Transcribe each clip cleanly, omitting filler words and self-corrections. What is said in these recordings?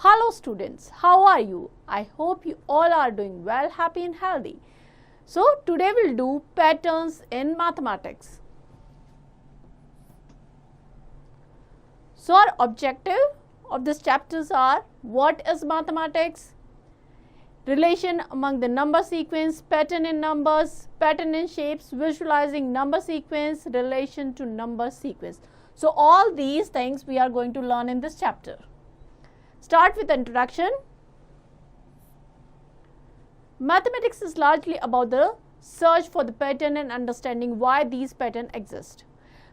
Hello students, how are you? I hope you all are doing well, happy and healthy. So today we'll do patterns in mathematics. So our objective of this chapters are: what is mathematics, relation among the number sequence, pattern in numbers, pattern in shapes, visualizing number sequence, relation to number sequence. So all these things we are going to learn in this chapter. Start with the introduction. Mathematics is largely about the search for the pattern and understanding why these patterns exist.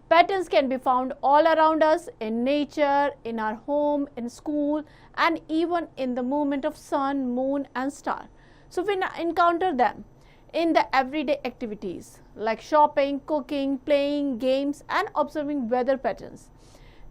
Patterns can be found all around us, in nature, in our home, in school, and even in the movement of sun, moon and star. So we encounter them in the everyday activities like shopping, cooking, playing games and observing weather patterns.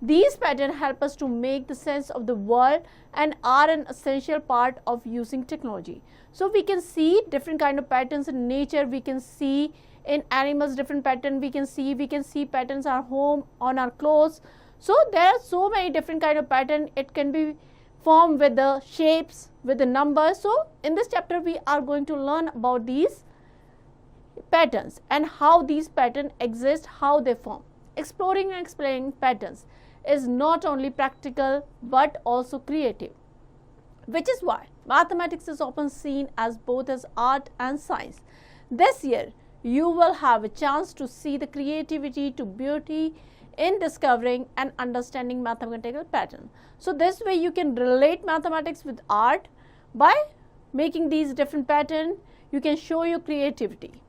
These patterns help us to make the sense of the world and are an essential part of using technology. So we can see different kind of patterns in nature, we can see in animals different pattern, we can see patterns at home, on our clothes. So there are so many different kind of pattern. It can be formed with the shapes, with the numbers. So in this chapter we are going to learn about these patterns and how these patterns exist, how they form. Exploring and explaining patterns is not only practical but also creative, which is why mathematics is often seen as both as art and science. This year you will have a chance to see the creativity to beauty in discovering and understanding mathematical pattern. So this way you can relate mathematics with art. By making these different patterns, you can show your creativity.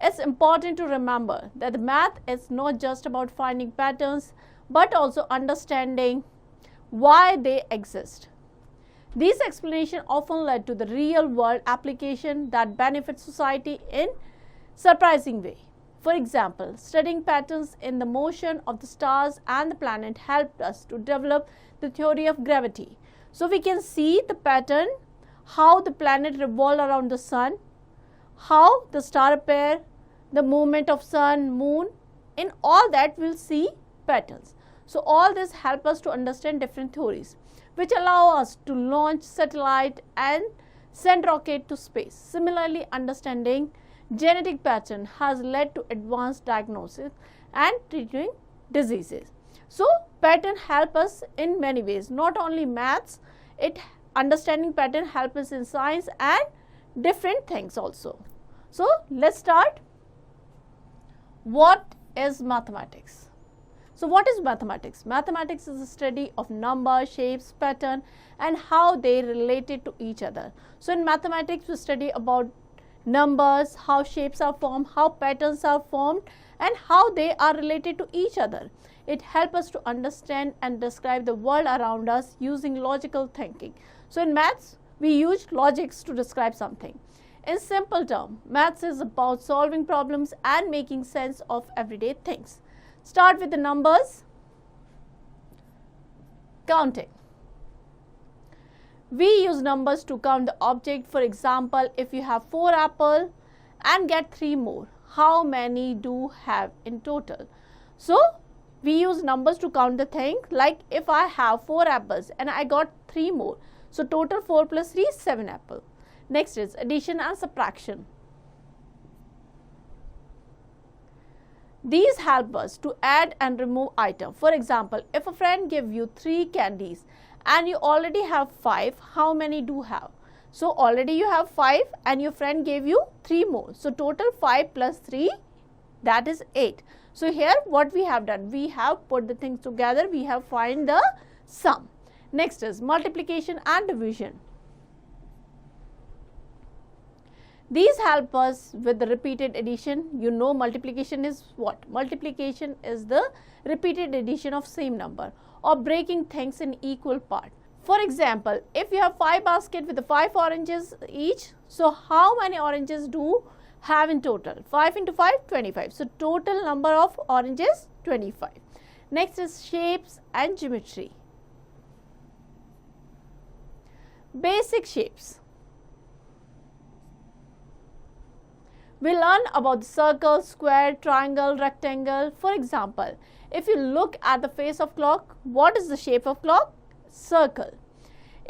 It's important to remember that the math is not just about finding patterns but also understanding why they exist. These explanations often lead to the real world application that benefits society in surprising way. For example, studying patterns in the motion of the stars and the planet helped us to develop the theory of gravity. So we can see the pattern, how the planet revolve around the sun, how the star appear, the movement of sun, moon, in all that we'll see patterns. So all this help us to understand different theories which allow us to launch satellite and send rocket to space. Similarly, understanding genetic pattern has led to advanced diagnosis and treating diseases. So pattern help us in many ways, not only maths, understanding pattern help us in science and different things also. So let's start. What is mathematics? So what is mathematics? Mathematics is the study of numbers, shapes, pattern and how they related to each other. So in mathematics we study about numbers, how shapes are formed, how patterns are formed and how they are related to each other. It helps us to understand and describe the world around us using logical thinking. So in maths we use logics to describe something. In simple terms, maths is about solving problems and making sense of everyday things. Start with the numbers. Counting. We use numbers to count the object. For example, if you have 4 apples and get 3 more, how many do you have in total? So we use numbers to count the thing, like if I have 4 apples and I got 3 more, so total 4 plus 3 is 7 apples. Next is addition and subtraction. These help us to add and remove items. For example, if a friend gives you 3 candies and you already have 5, how many do you have? So already you have 5 and your friend gave you 3 more. So total 5 plus 3, that is 8. So here what we have done, we have put the things together, we have find the sum. Next is multiplication and division. These help us with the repeated addition. You know multiplication is what? Multiplication is the repeated addition of same number or breaking things in equal part. For example, if you have 5 baskets with the 5 oranges each, so how many oranges do you have in total? 5 into 5, 25. So total number of oranges, 25. Next is shapes and geometry. Basic shapes. We learn about the circle, square, triangle, rectangle. For example, if you look at the face of clock, what is the shape of clock? Circle.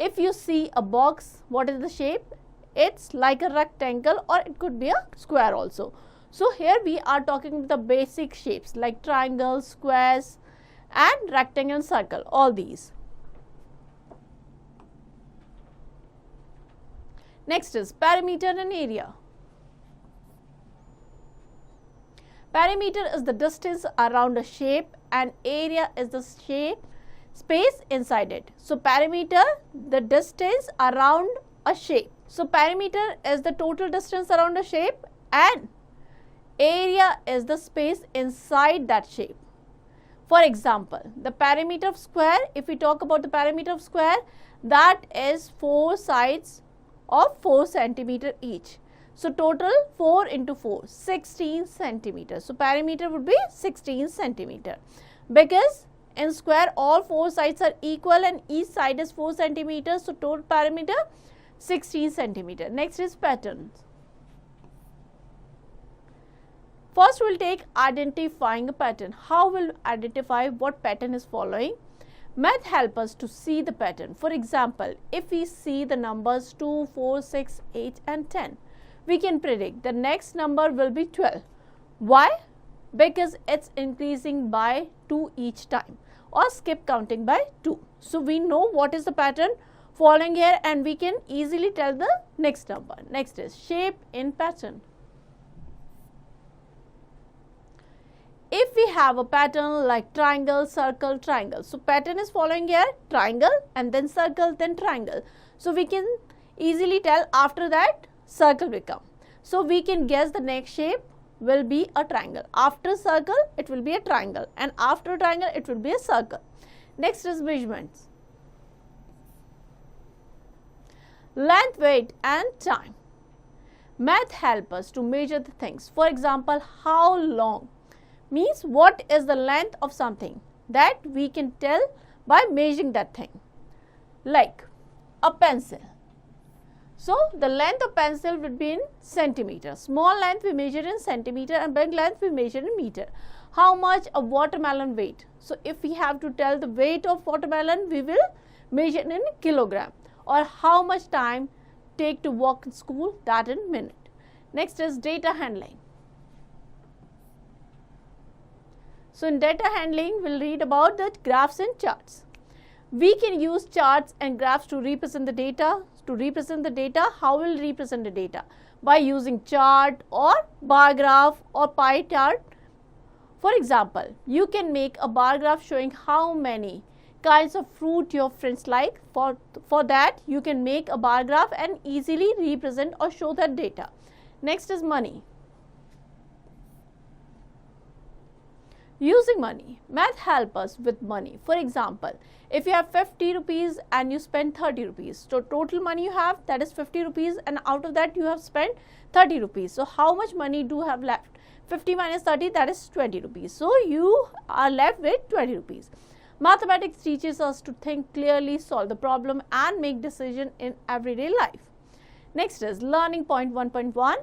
if you see a box, what is the shape? It's like a rectangle, or it could be a square also. So here we are talking about the basic shapes like triangles, squares and rectangle and circle, all these. Next is perimeter and area. Perimeter is the distance around a shape and area is the space inside it. So perimeter, the distance around a shape. So perimeter is the total distance around a shape and area is the space inside that shape. For example, the perimeter of square, if we talk about the perimeter of square, that is 4 sides of 4 centimeter each. So total 4 into 4, 16 centimeters. So perimeter would be 16 centimeter. Because in square all 4 sides are equal and each side is 4 centimeters. So total perimeter 16 centimeter. Next is patterns. First we will take identifying a pattern. How will we identify what pattern is following? Math help us to see the pattern. For example, if we see the numbers 2, 4, 6, 8 and 10, we can predict the next number will be 12. Why? Because it's increasing by 2 each time, or skip counting by 2. So we know what is the pattern following here and we can easily tell the next number. Next is shape in pattern. If we have a pattern like triangle, circle, triangle. So pattern is following here, triangle and then circle, then triangle. So we can easily tell after that circle will come. So we can guess the next shape will be a triangle. After circle, it will be a triangle, and after triangle, it will be a circle. Next is measurements. Length, weight and time. Math help us to measure the things. For example, how long means what is the length of something, that we can tell by measuring that thing. Like a pencil. So the length of pencil would be in centimeter. Small length we measure in centimeter and big length we measure in meter. How much a watermelon weight? So if we have to tell the weight of watermelon, we will measure in kilogram. Or how much time take to walk in school, that in minute. Next is data handling. So in data handling, we'll read about the graphs and charts. We can use charts and graphs to represent the data. How will we represent the data? By using chart or bar graph or pie chart. For example, you can make a bar graph showing how many kinds of fruit your friends like. For that, you can make a bar graph and easily represent or show that data. Next is money. Using money. Math help us with money. For example, if you have 50 rupees and you spend 30 rupees, so total money you have, that is 50 rupees, and out of that you have spent 30 rupees. So how much money do you have left? 50 minus 30, that is 20 rupees. So you are left with 20 rupees. Mathematics teaches us to think clearly, solve the problem and make decision in everyday life. Next is learning point 1.1.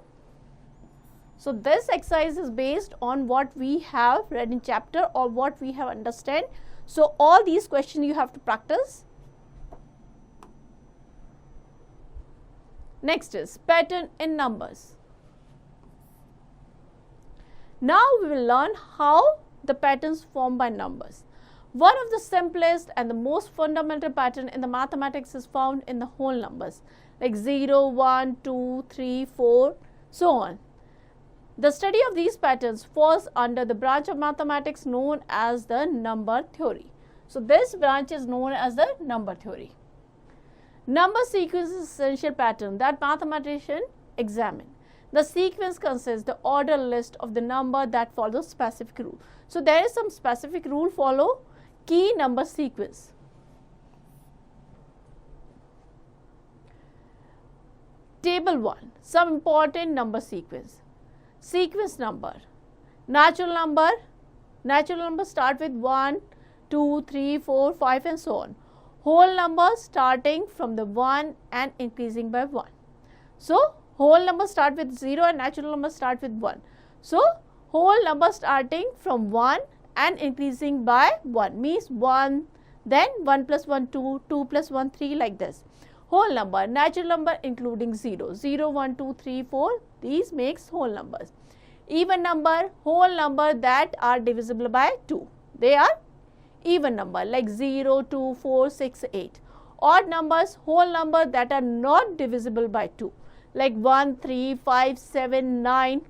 So this exercise is based on what we have read in chapter or what we have understand. So all these questions you have to practice. Next is pattern in numbers. Now we will learn how the patterns formed by numbers. One of the simplest and the most fundamental pattern in the mathematics is found in the whole numbers, like 0, 1, 2, 3, 4, so on. The study of these patterns falls under the branch of mathematics known as the number theory. So this branch is known as the number theory. Number sequence is essential pattern that mathematicians examine. The sequence consists the order list of the number that follows specific rule. So there is some specific rule follow key number sequence. Table 1. Some important number sequence. Sequence number. Natural number start with 1, 2, 3, 4, 5 and so on. Whole number starting from the 1 and increasing by 1. So whole number start with 0 and natural number start with 1. So whole number starting from 1 and increasing by 1 means 1, then 1 plus 1, 2, 2 plus 1, 3 like this. Whole number, natural number including 0, 0, 1, 2, 3, 4, these makes whole numbers. Even number, whole number that are divisible by 2, they are even number like 0, 2, 4, 6, 8. Odd numbers, whole number that are not divisible by 2 like 1, 3, 5, 7, 9,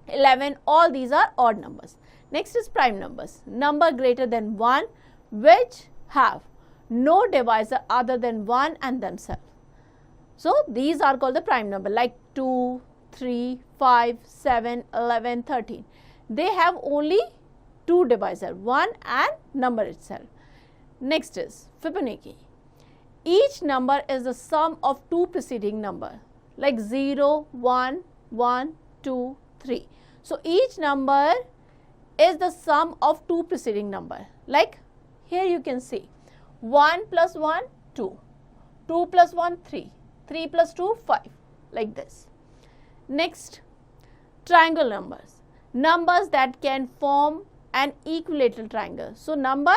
11, all these are odd numbers. Next is prime numbers, number greater than 1 which have no divisor other than 1 and themselves. So, these are called the prime number like 2, 3, 5, 7, 11, 13. They have only 2 divisor, 1 and number itself. Next is Fibonacci. Each number is the sum of 2 preceding number like 0, 1, 1, 2, 3. So, each number is the sum of 2 preceding number like here you can see 1 plus 1, 2, 2 plus 1, 3, 3 plus 2, 5 like this. Next, triangle numbers, numbers that can form an equilateral triangle. So, number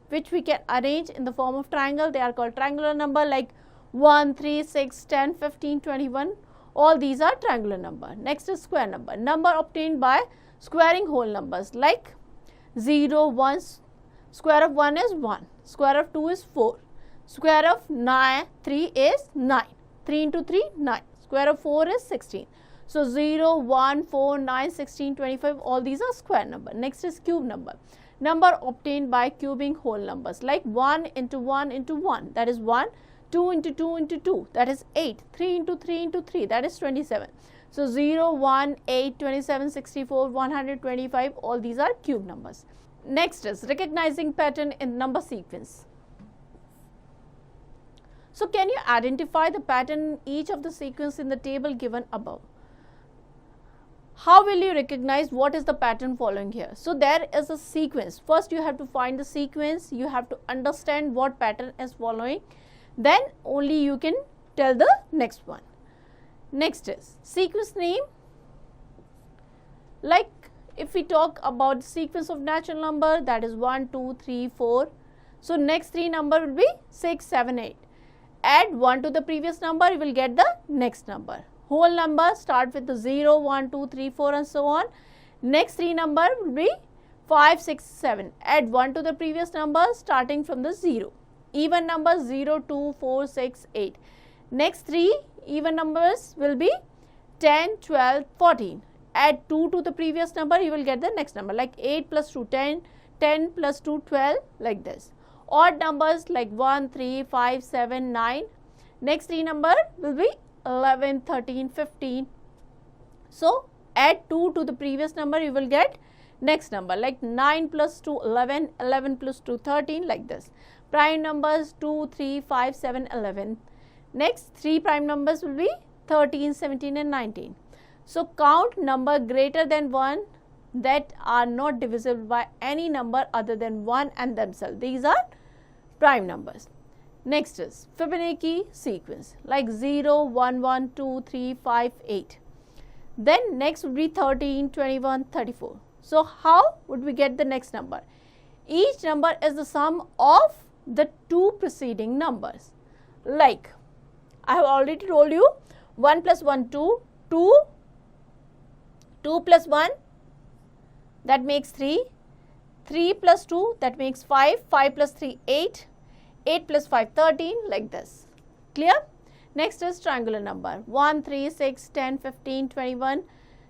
which we can arrange in the form of triangle, they are called triangular number like 1, 3, 6, 10, 15, 21, all these are triangular number. Next is square number, number obtained by squaring whole numbers like 0, 1, square of 1 is 1, square of 2 is 4, square of 3 is 9, 3 into 3, 9, square of 4 is 16. So, 0, 1, 4, 9, 16, 25, all these are square number. Next is cube number, number obtained by cubing whole numbers like 1 into 1 into 1, that is 1, 2 into 2 into 2, that is 8, 3 into 3 into 3, that is 27. So, 0, 1, 8, 27, 64, 125, all these are cube numbers. Next is recognizing pattern in number sequence. So, can you identify the pattern in each of the sequence in the table given above? How will you recognize what is the pattern following here? So, there is a sequence. First, you have to find the sequence, you have to understand what pattern is following, then only you can tell the next one. Next is sequence name, like if we talk about sequence of natural number, that is 1, 2, 3, 4. So, next 3 number will be 6, 7, 8. Add 1 to the previous number, you will get the next number. Whole number start with the 0, 1, 2, 3, 4 and so on. Next 3 number will be 5, 6, 7. Add 1 to the previous number starting from the 0. Even numbers 0, 2, 4, 6, 8. Next 3 even numbers will be 10, 12, 14. Add 2 to the previous number, you will get the next number like 8 plus 2, 10, 10 plus 2, 12 like this. Odd numbers like 1, 3, 5, 7, 9. Next 3 number will be 11, 13, 15. So, add 2 to the previous number, you will get next number like 9 plus 2, 11, 11 plus 2, 13 like this. Prime numbers 2, 3, 5, 7, 11. Next 3 prime numbers will be 13, 17 and 19. So, count number greater than 1 that are not divisible by any number other than 1 and themselves. These are prime numbers. Next is Fibonacci sequence like 0, 1, 1, 2, 3, 5, 8. Then next would be 13, 21, 34. So, how would we get the next number? Each number is the sum of the 2 preceding numbers. Like I have already told you 1 plus 1, 2, 2, 2 plus 1 that makes 3, 3 plus 2 that makes 5, 5 plus 3, 8, 8 plus 5, 13 like this. Clear? Next is triangular number 1, 3, 6, 10, 15, 21.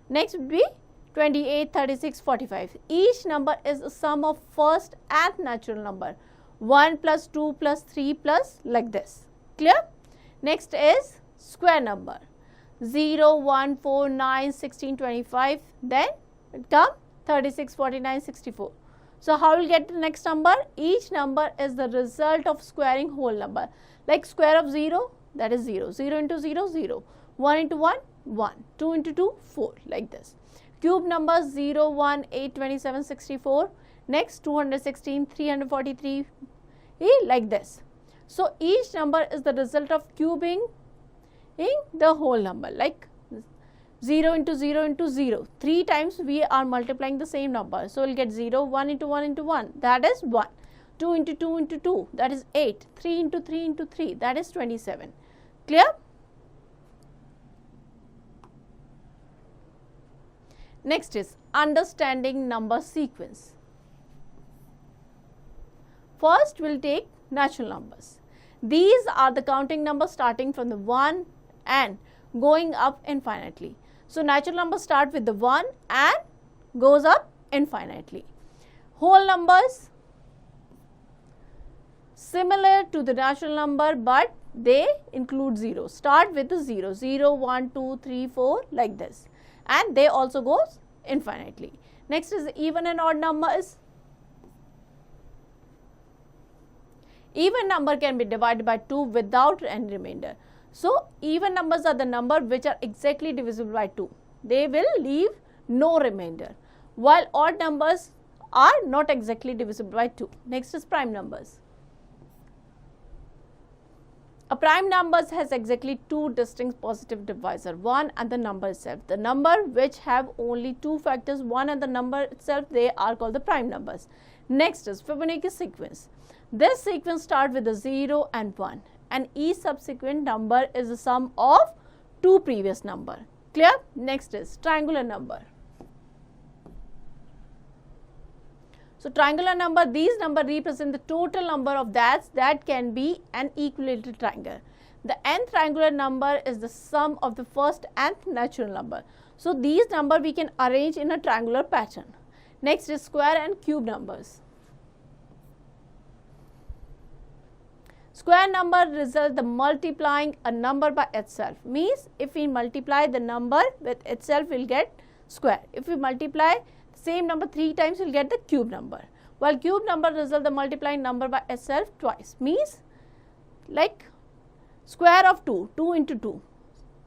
Next would be 28, 36, 45. Each number is a sum of first and natural number 1 plus 2 plus 3 plus like this. Clear? Next is square number 0, 1, 4, 9, 16, 25. Then it comes 36, 49, 64. So, how will get the next number? Each number is the result of squaring whole number. Like square of 0, that is 0. 0 into 0, 0. 1 into 1, 1. 2 into 2, 4 like this. Cube numbers 0, 1, 8, 27, 64. Next 216, 343 like this. So, each number is the result of cubing in the whole number like 0 into 0 into 0. 3 times we are multiplying the same number. So, we will get 0, 1 into 1 into 1, that is 1. 2 into 2 into 2, that is 8. 3 into 3 into 3, that is 27. Clear? Next is understanding number sequence. First, we'll take natural numbers. These are the counting numbers starting from the 1 and going up infinitely. So, natural numbers start with the 1 and goes up infinitely. Whole numbers, similar to the natural number, but they include 0. Start with the 0, 0, 1, 2, 3, 4 like this, and they also goes infinitely. Next is even and odd numbers. Even number can be divided by 2 without any remainder. So, even numbers are the number which are exactly divisible by 2. They will leave no remainder, while odd numbers are not exactly divisible by 2. Next is prime numbers. A prime number has exactly two distinct positive divisor, 1 and the number itself. The number which have only two factors, 1 and the number itself, they are called the prime numbers. Next is Fibonacci sequence. This sequence starts with the 0 and 1, and each subsequent number is the sum of two previous number. Clear? Next is triangular number. So, triangular number, these numbers represent the total number of dots that can be an equilateral triangle. The nth triangular number is the sum of the first nth natural number. So, these numbers we can arrange in a triangular pattern. Next is square and cube numbers. Square number result the multiplying a number by itself. Means if we multiply the number with itself, we will get square. If we multiply same number 3 times, we will get the cube number. While cube number result the multiplying number by itself twice. Means like square of 2, 2 into 2.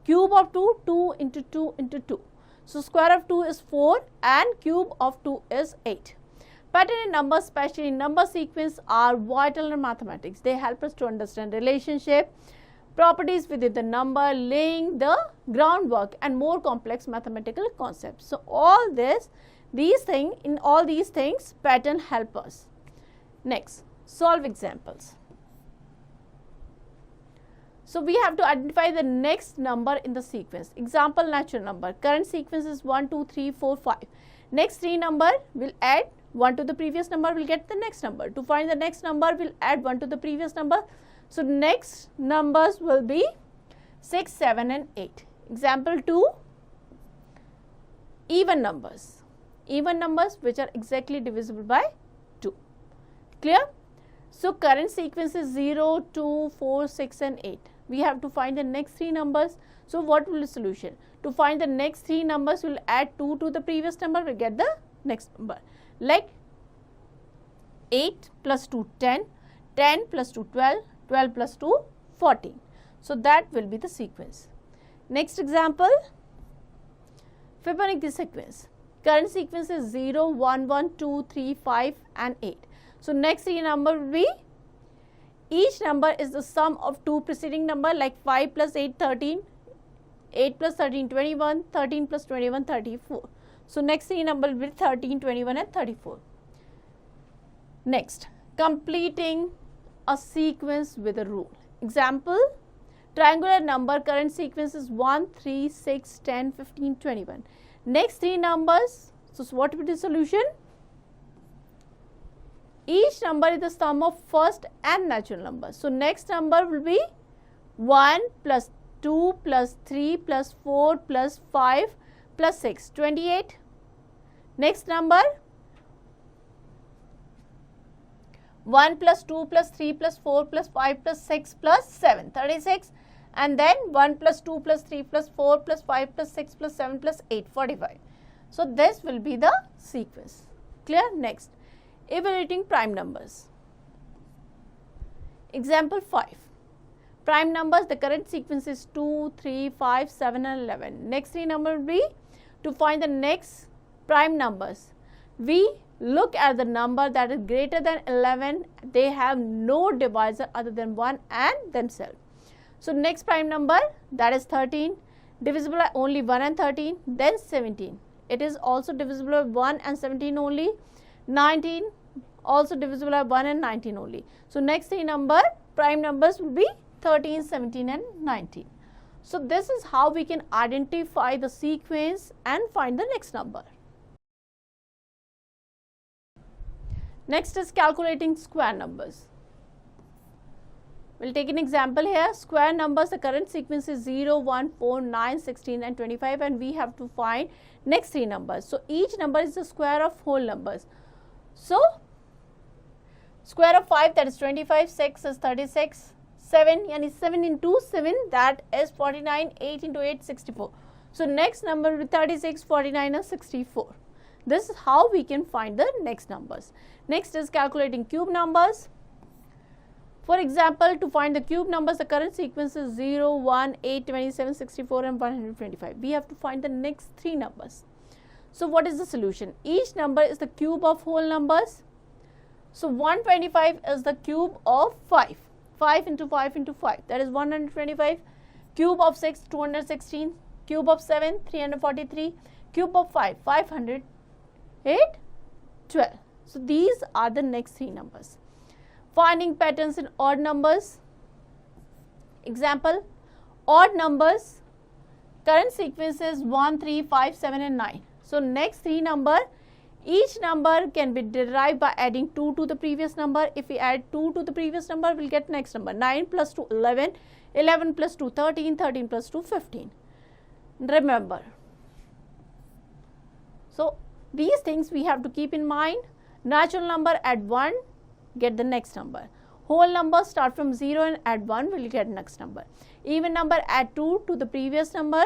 Cube of 2, 2 into 2 into 2. So, square of 2 is 4 and cube of 2 is 8. Pattern in numbers, especially in number sequence, are vital in mathematics. They help us to understand relationship, properties within the number, laying the groundwork and more complex mathematical concepts. So, all this, in all these things, pattern help us. Next, solve examples. So, we have to identify the next number in the sequence. Example, natural number. Current sequence is 1, 2, 3, 4, 5. Next 3 number will add 1 to the previous number, will get the next number. To find the next number, we'll add 1 to the previous number. So, next numbers will be 6, 7 and 8. Example 2, even numbers. Even numbers which are exactly divisible by 2. Clear? So, current sequence is 0, 2, 4, 6 and 8. We have to find the next 3 numbers. So, what will be the solution? To find the next 3 numbers, we will add 2 to the previous number, we will get the next number. Like 8 plus 2, 10, 10 plus 2, 12, 12 plus 2, 14. So, that will be the sequence. Next example, Fibonacci sequence. Current sequence is 0, 1, 1, 2, 3, 5 and 8. So, next 3 number will be, each number is the sum of two preceding number, like 5 plus 8, 13, 8 plus 13, 21, 13 plus 21, 34. So, next 3 number will be 13, 21 and 34. Next, completing a sequence with a rule. Example, triangular number, current sequence is 1, 3, 6, 10, 15, 21. Next 3 numbers, so what will be the solution? Each number is the sum of first and natural number. So, next number will be 1 plus 2 plus 3 plus 4 plus 5 plus 6, 28. Next number, 1 plus 2 plus 3 plus 4 plus 5 plus 6 plus 7, 36. And then 1 plus 2 plus 3 plus 4 plus 5 plus 6 plus 7 plus 8, 45. So, this will be the sequence. Clear? Next, evaluating prime numbers. Example 5. Prime numbers, the current sequence is 2, 3, 5, 7 and 11. Next 3 number will be, to find the next prime numbers, we look at the number that is greater than 11. They have no divisor other than 1 and themselves. So, next prime number, that is 13, divisible by only 1 and 13, then 17. It is also divisible by 1 and 17 only. 19 also divisible by 1 and 19 only. So next three prime numbers will be 13, 17 and 19. So this is how we can identify the sequence and find the next number. Next is calculating square numbers. We'll take an example here. Square numbers, the current sequence is 0, 1, 4, 9, 16 and 25, and we have to find next three numbers. So each number is the square of whole numbers. So square of 5, that is 25, 6 is 36, 7 yani 7 into 7, that is 49, 8 into 8 64. So next number will be 36, 49 and 64. This is how we can find the next numbers. Next is calculating cube numbers. For example, to find the cube numbers, the current sequence is 0, 1, 8, 27, 64 and 125. We have to find the next three numbers. So what is the solution? Each number is the cube of whole numbers. So 125 is the cube of 5. 5 into 5 into 5, that is 125. Cube of 6, 216. Cube of 7, 343. Cube of 5, 500. 8, 12. So these are the next three numbers. Finding patterns in odd numbers. Example, odd numbers, current sequence is 1, 3, 5, 7 and 9. So next three number, each number can be derived by adding 2 to the previous number. If we add 2 to the previous number, we'll get next number. 9 plus 2, 11, 11 plus 2, 13, 13 plus 2, 15. Remember. So these things we have to keep in mind. Natural number, add 1, get the next number. Whole number, start from 0 and add 1, will get next number. Even number, add 2 to the previous number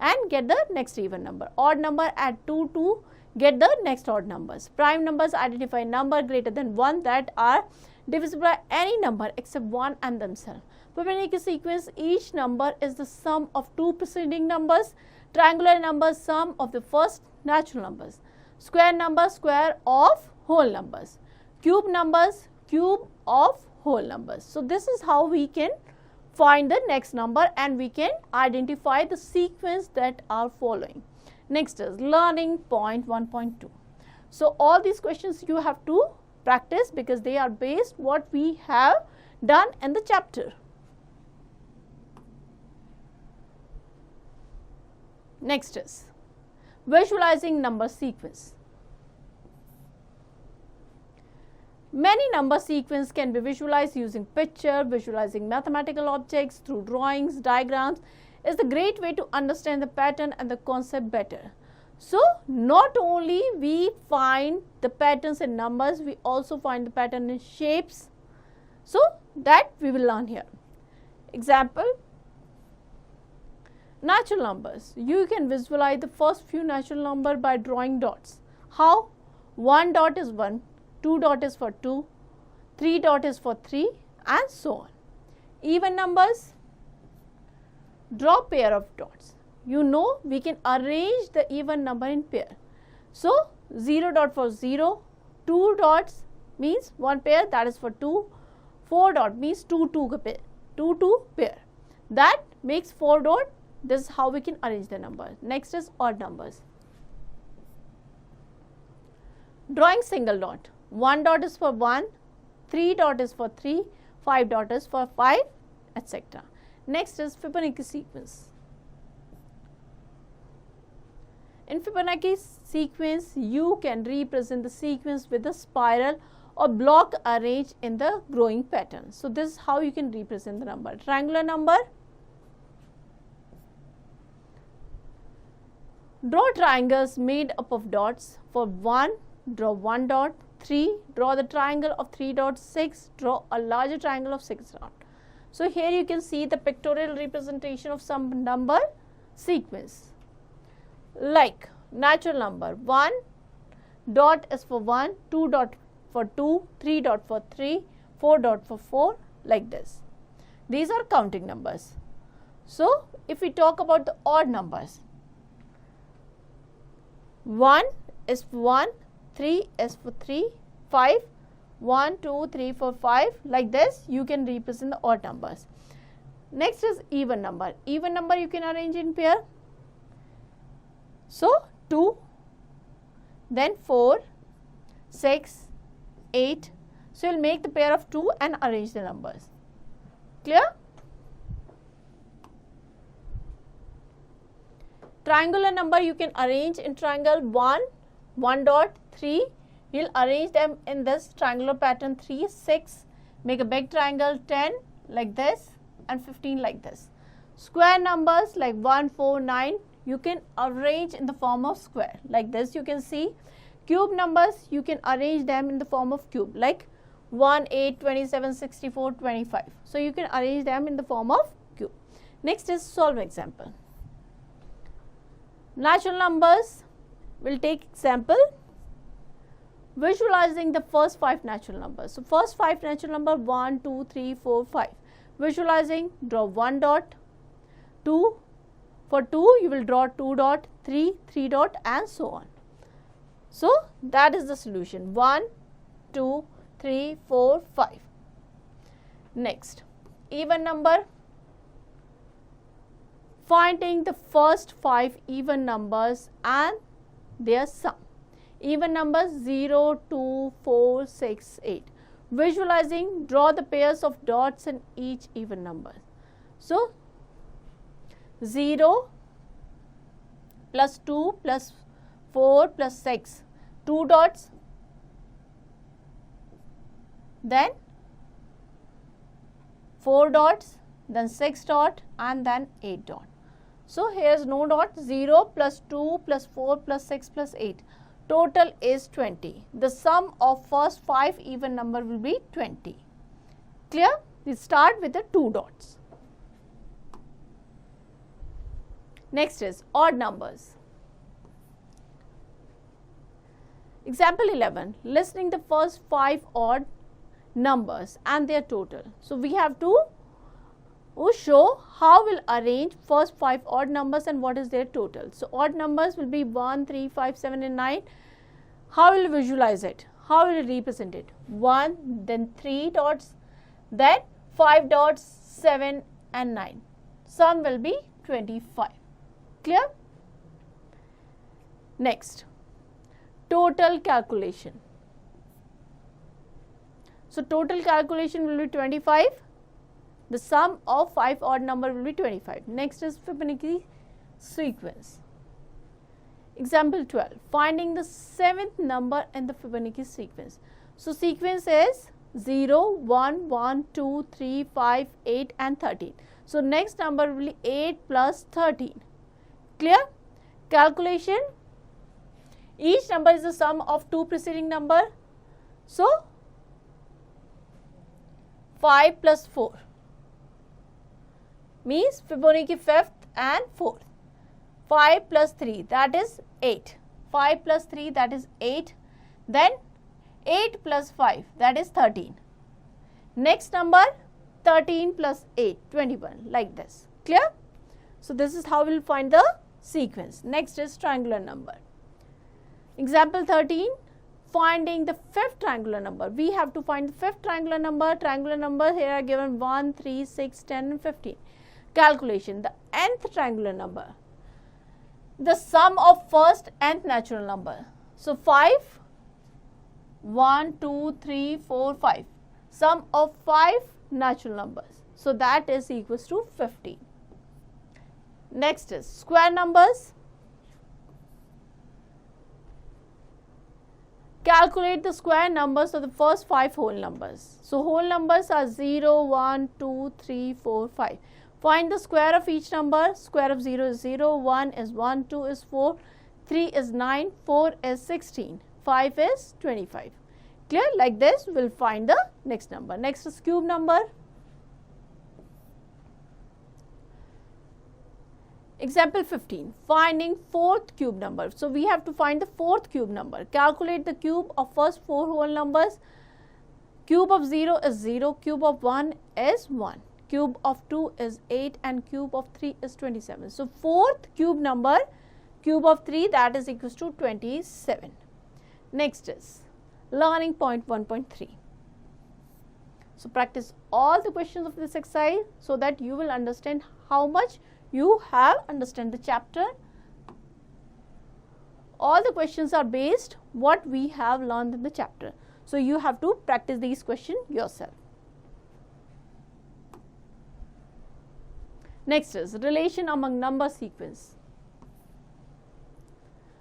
and get the next even number. Odd number, add 2 to get the next odd numbers. Prime numbers, identify number greater than 1 that are divisible by any number except 1 and themselves. Fibonacci sequence, each number is the sum of two preceding numbers. Triangular numbers, sum of the first natural numbers. Square numbers, square of whole numbers. Cube numbers, cube of whole numbers. So this is how we can find the next number and we can identify the sequence that are following. Next is learning point 1.2. So all these questions you have to practice because they are based what we have done in the chapter. Next is visualizing number sequence. Many number sequence can be visualized using picture. Visualizing mathematical objects through drawings, diagrams is a great way to understand the pattern and the concept better. So not only we find the patterns in numbers, we also find the pattern in shapes. So that we will learn here. Example, natural numbers. You can visualize the first few natural numbers by drawing dots. How? 1 dot is 1. 2 dot is for 2, 3 dot is for 3 and so on. Even numbers, draw pair of dots. You know we can arrange the even number in pair. So 0 dot for 0, 2 dots means one pair, that is for 2, 4 dot means 2 pair. That makes 4 dot. This is how we can arrange the number. Next is odd numbers. Drawing single dot. 1 dot is for 1, 3 dot is for 3, 5 dot is for 5, etc. Next is Fibonacci sequence. In Fibonacci sequence, you can represent the sequence with a spiral or block arranged in the growing pattern. So this is how you can represent the number. Triangular number. Draw triangles made up of dots. For 1, draw 1 dot. 3, draw the triangle of 3 dots. 6, draw a larger triangle of 6 dots. So here you can see the pictorial representation of some number sequence. Like natural number, 1 dot is for 1, 2 dot for 2, 3 dot for 3, 4 dot for 4, like this. These are counting numbers. So if we talk about the odd numbers, 1 is for 1, 3 is for 3, 5, 1, 2, 3, 4, 5, like this you can represent the odd numbers. Next is even number. Even number you can arrange in pair. So 2, then 4, 6, 8. So you'll make the pair of 2 and arrange the numbers. Clear? Triangular number you can arrange in triangle 1, 1 dot, 3. You'll arrange them in this triangular pattern 3, 6. Make a big triangle 10 like this and 15 like this. Square numbers like 1, 4, 9 you can arrange in the form of square like this. You can see cube numbers you can arrange them in the form of cube like 1, 8, 27, 64, 25. So you can arrange them in the form of cube. Next is solve example. Natural numbers, we'll take example visualizing the first 5 natural numbers. So first 5 natural number 1, 2, 3, 4, 5. Visualizing, draw 1 dot, 2. For 2 you will draw 2 dot, 3, 3 dot and so on. So that is the solution 1, 2, 3, 4, 5. Next, even number. Finding the first 5 even numbers and their sum. Even numbers 0, 2, 4, 6, 8. Visualizing, draw the pairs of dots in each even number. So 0 plus 2 plus 4 plus 6, 2 dots, then 4 dots, then 6 dot and then 8 dot. So here is no dot. 0 plus 2 plus 4 plus 6 plus 8. Total is 20. The sum of first 5 even number will be 20. Clear? We start with the 2 dots. Next is odd numbers. Example 11. Listing the first 5 odd numbers and their total. So we have to show how we'll arrange first 5 odd numbers and what is their total. So odd numbers will be 1, 3, 5, 7 and 9. How will you visualize it? How will you represent it? 1, then 3 dots, then 5 dots, 7 and 9. Sum will be 25. Clear? Next, total calculation. So total calculation will be 25. The sum of 5 odd number will be 25. Next is Fibonacci sequence. Example 12. Finding the 7th number in the Fibonacci sequence. So sequence is 0, 1, 1, 2, 3, 5, 8 and 13. So next number will be 8 plus 13. Clear? Calculation. Each number is the sum of 2 preceding number. So 5 plus 4. Means Fibonacci 5th and 4th. 5 plus 3 that is 8. 5 plus 3 that is 8. Then 8 plus 5 that is 13. Next number 13 plus 8, 21 like this. Clear? So this is how we will find the sequence. Next is triangular number. Example 13. Finding the 5th triangular number. We have to find the 5th triangular number. Triangular numbers here are given 1, 3, 6, 10 and 15. Calculation. The nth triangular number. The sum of first nth natural number. So 5, 1, 2, 3, 4, 5. Sum of 5 natural numbers. So that is equals to 15. Next is square numbers. Calculate the square numbers of the first 5 whole numbers. So whole numbers are 0, 1, 2, 3, 4, 5. Find the square of each number. Square of 0 is 0, 1 is 1, 2 is 4, 3 is 9, 4 is 16, 5 is 25. Clear? Like this, we will find the next number. Next is cube number. Example 15. Finding 4th cube number. So we have to find the 4th cube number. Calculate the cube of first 4 whole numbers. Cube of 0 is 0, cube of 1 is 1. Cube of 2 is 8 and cube of 3 is 27. So 4th cube number, cube of 3 that is equals to 27. Next is learning point 1.3. So practice all the questions of this exercise so that you will understand how much you have understand the chapter. All the questions are based what we have learned in the chapter. So you have to practice these questions yourself. Next is relation among number sequence.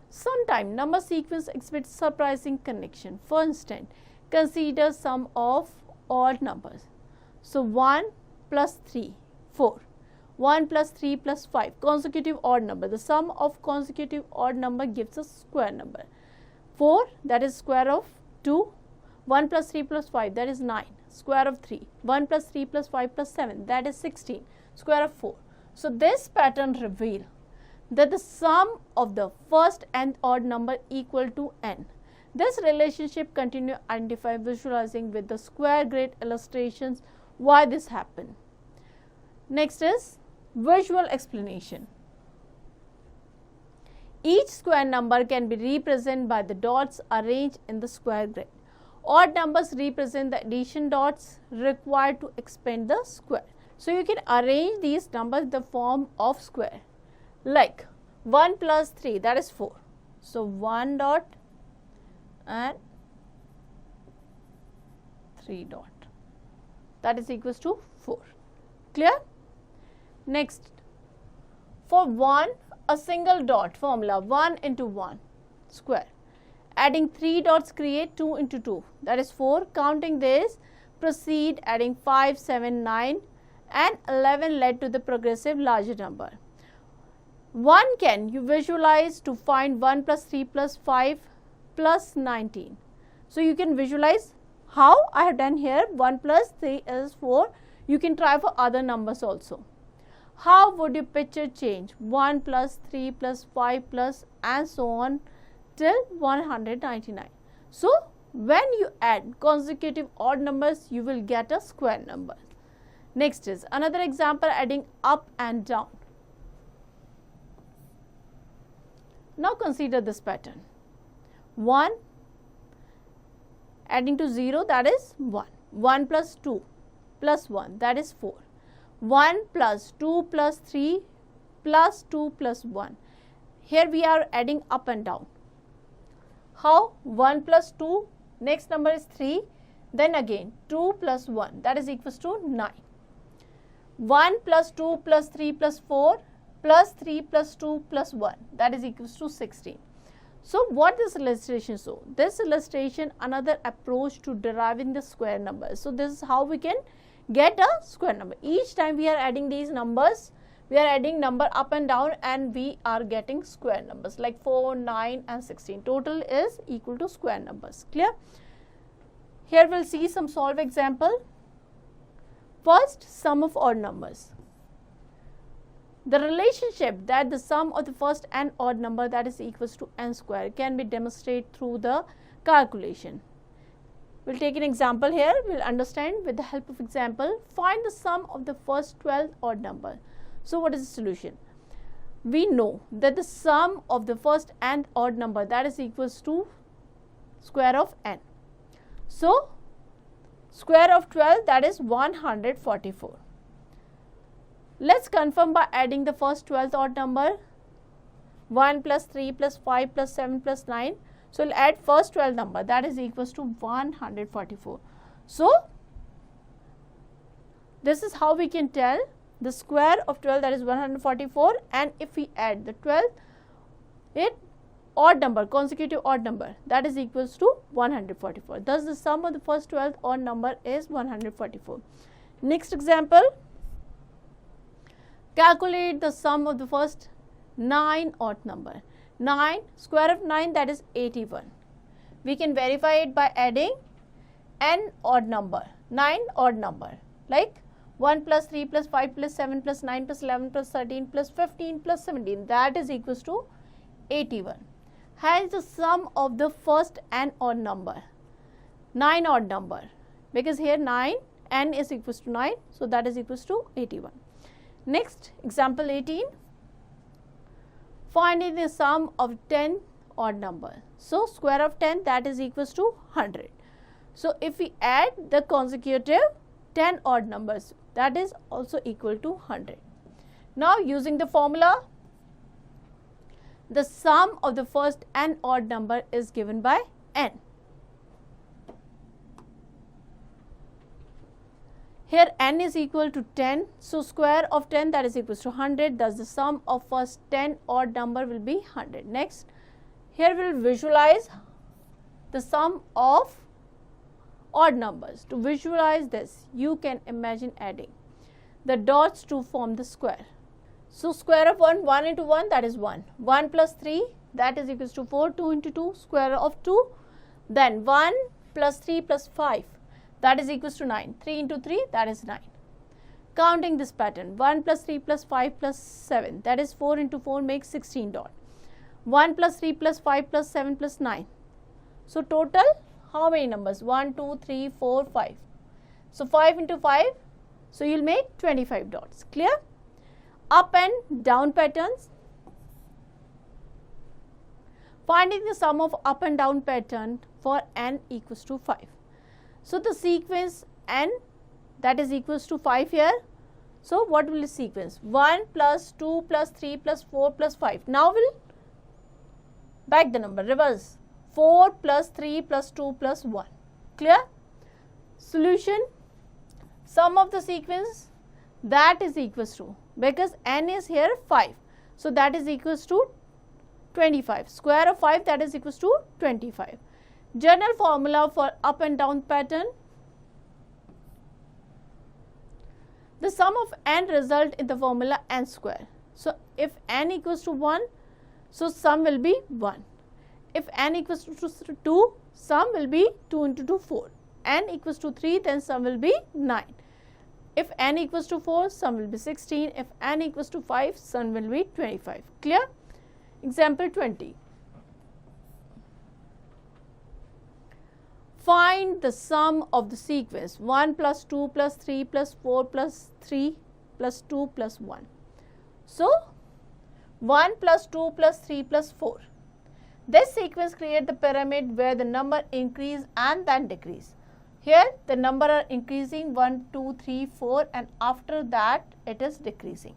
Sometimes number sequence exhibits surprising connection. For instance, consider sum of odd numbers. So 1 plus 3, 4. 1 plus 3 plus 5, consecutive odd number. The sum of consecutive odd number gives a square number. 4, that is square of 2. 1 plus 3 plus 5, that is 9. Square of 3. 1 plus 3 plus 5 plus 7, that is 16. Square of 4. So this pattern reveals that the sum of the first and odd number equal to n. This relationship continue identify visualizing with the square grid illustrations why this happened. Next is visual explanation. Each square number can be represented by the dots arranged in the square grid. Odd numbers represent the addition dots required to expand the square. So you can arrange these numbers in the form of square, like 1 plus 3, that is 4. So 1 dot and 3 dot, that is equals to 4. Clear? Next, for 1, a single dot formula 1 into 1 square. Adding 3 dots create 2 into 2, that is 4. Counting this, proceed adding 5, 7, 9 and 11 led to the progressive larger number. 1 can you visualize to find 1 plus 3 plus 5 plus 19. So you can visualize how I have done here. 1 plus 3 is 4. You can try for other numbers also. How would your picture change? 1 plus 3 plus 5 plus and so on till 199. So when you add consecutive odd numbers, you will get a square number. Next is another example, adding up and down. Now consider this pattern. 1 adding to 0, that is 1. 1 plus 2 plus 1, that is 4. 1 plus 2 plus 3 plus 2 plus 1. Here we are adding up and down. How? 1 plus 2, next number is 3, then again 2 plus 1, that is equals to 9. 1 plus 2 plus 3 plus 4 plus 3 plus 2 plus 1, that is equals to 16. So what this illustration shows? This illustration another approach to deriving the square numbers. So this is how we can get a square number. Each time we are adding these numbers, we are adding number up and down and we are getting square numbers like 4, 9 and 16. Total is equal to square numbers. Clear? Here we will see some solve example. First, sum of odd numbers. The relationship that the sum of the first and odd number, that is equals to n square, can be demonstrated through the calculation. We will take an example here. We will understand with the help of example. Find the sum of the first 12 odd number. So what is the solution? We know that the sum of the first and odd number, that is equals to square of n. So square of 12, that is 144. Let's confirm by adding the first 12th odd number. 1 plus 3 plus 5 plus 7 plus 9. So we'll add first 12 number, that is equals to 144. So this is how we can tell the square of 12, that is 144, and if we add the 12th, it odd number, consecutive odd number, that is equals to 144. Thus the sum of the first 12th odd number is 144. Next example, calculate the sum of the first 9 odd number. 9, square of 9, that is 81. We can verify it by adding n odd number, 9 odd number, like 1 plus 3 plus 5 plus 7 plus 9 plus 11 plus 13 plus 15 plus 17, that is equals to 81. Hence the sum of the first n odd number, 9 odd number, because here 9, n is equals to 9, so that is equals to 81. Next, example 18, finding the sum of 10 odd number. So square of 10, that is equals to 100. So if we add the consecutive 10 odd numbers, that is also equal to 100. Now using the formula, the sum of the first n odd number is given by n. Here n is equal to 10. So, square of 10, that is equals to 100. Thus, the sum of first 10 odd number will be 100. Next, here we will visualize the sum of odd numbers. To visualize this, you can imagine adding the dots to form the square. So, square of 1 into 1, that is 1. 1 plus 3, that is equals to 4. 2 into 2, square of 2. Then 1 plus 3 plus 5, that is equals to 9. 3 into 3, that is 9. Counting this pattern, 1 plus 3 plus 5 plus 7, that is 4 into 4 makes 16 dot. 1 plus 3 plus 5 plus 7 plus 9. So, total how many numbers? 1, 2, 3, 4, 5. So, 5 into 5, so you will make 25 dots. Clear? Up and down patterns. Finding the sum of up and down pattern for n equals to 5. So, the sequence n, that is equals to 5 here. So, what will the sequence? 1 plus 2 plus 3 plus 4 plus 5. Now, we will back the number, reverse. 4 plus 3 plus 2 plus 1. Clear? Solution, sum of the sequence, that is equals to, because n is here 5. So, that is equals to 25. Square of 5, that is equals to 25. General formula for up and down pattern. The sum of n result in the formula n square. So, if n equals to 1, so sum will be 1. If n equals to 2, sum will be 2 into 2, 4. N equals to 3, then sum will be 9. If n equals to 4, sum will be 16. If n equals to 5, sum will be 25. Clear? Example 20. Find the sum of the sequence 1 plus 2 plus 3 plus 4 plus 3 plus 2 plus 1. So, 1 plus 2 plus 3 plus 4. This sequence creates the pyramid where the number increase and then decrease. Here the number are increasing 1, 2, 3, 4 and after that it is decreasing.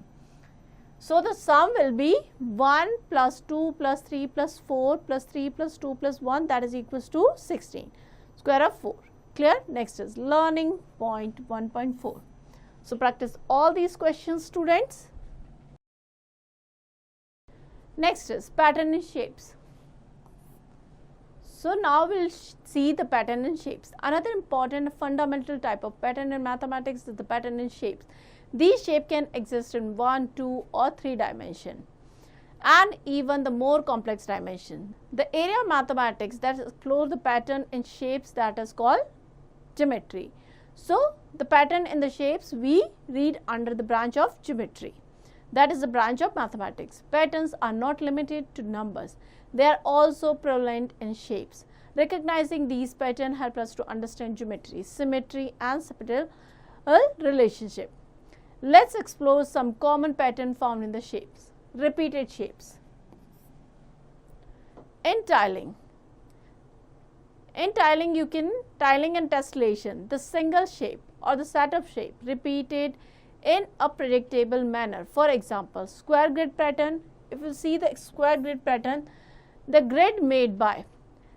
So, the sum will be 1 plus 2 plus 3 plus 4 plus 3 plus 2 plus 1, that is equals to 16. Square of 4. Clear? Next is learning point 1.4. So, practice all these questions, students. Next is pattern and shapes. So, now we will see the pattern and shapes. Another important fundamental type of pattern in mathematics is the pattern and shapes. These shapes can exist in 1, 2 or 3 dimension and even the more complex dimension. The area of mathematics that explores the pattern in shapes, that is called geometry. So, the pattern in the shapes we read under the branch of geometry. That is the branch of mathematics. Patterns are not limited to numbers. They are also prevalent in shapes. Recognizing these patterns help us to understand geometry, symmetry and spatial relationship. Let's explore some common patterns found in the shapes. Repeated shapes. In tiling. In tiling, you can tiling and tessellation, the single shape or the set of shape repeated in a predictable manner. For example, square grid pattern. If you see the square grid pattern, the grid made by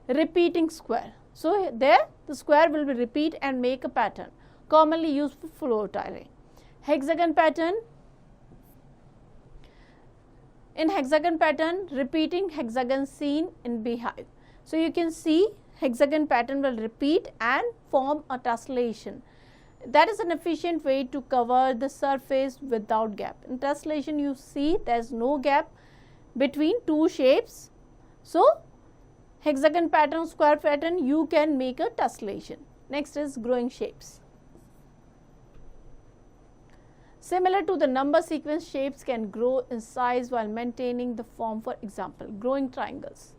repeating square. So, there the square will be repeat and make a pattern commonly used for floor tiling. Hexagon pattern. In hexagon pattern, repeating hexagon seen in beehive. So, you can see hexagon pattern will repeat and form a tessellation. That is an efficient way to cover the surface without gap. In tessellation, you see there is no gap between two shapes. So, hexagon pattern, square pattern, you can make a tessellation. Next is growing shapes. Similar to the number sequence, shapes can grow in size while maintaining the form. For example, growing triangles.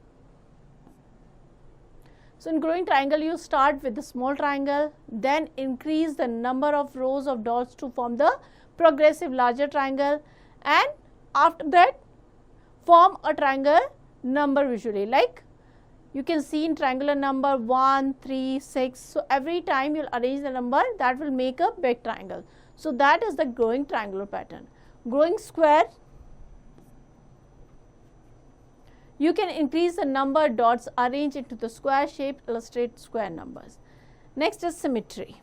So, in growing triangle, you start with the small triangle, then increase the number of rows of dots to form the progressive larger triangle, and after that form a triangle number visually, like you can see in triangular number 1, 3, 6. So, every time you will arrange the number, that will make a big triangle. So, that is the growing triangular pattern. Growing square, you can increase the number of dots arranged into the square shape, illustrate square numbers. Next is symmetry.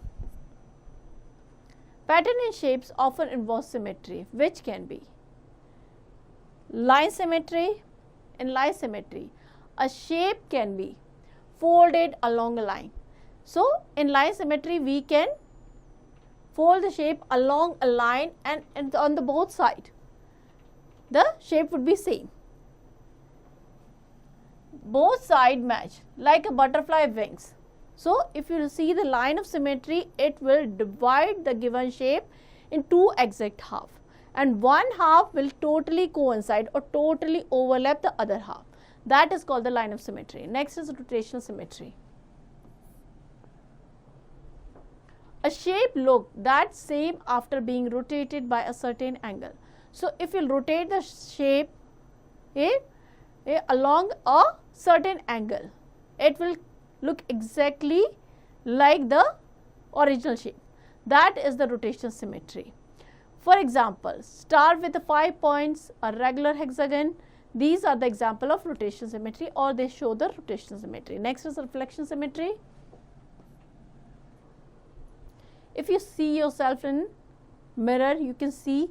Pattern in shapes often involve symmetry, which can be line symmetry. In line symmetry, a shape can be folded along a line. So, in line symmetry, we can fold the shape along a line, and on the both sides, the shape would be same. Both sides match like a butterfly wings. So, if you see the line of symmetry, it will divide the given shape in two exact halves, and one half will totally coincide or totally overlap the other half. That is called the line of symmetry. Next is rotational symmetry. A shape look that same after being rotated by a certain angle. So, if you rotate the shape along a certain angle, it will look exactly like the original shape. That is the rotational symmetry. For example, star with the 5 points, a regular hexagon. These are the example of rotational symmetry, or they show the rotational symmetry. Next is reflection symmetry. If you see yourself in mirror, you can see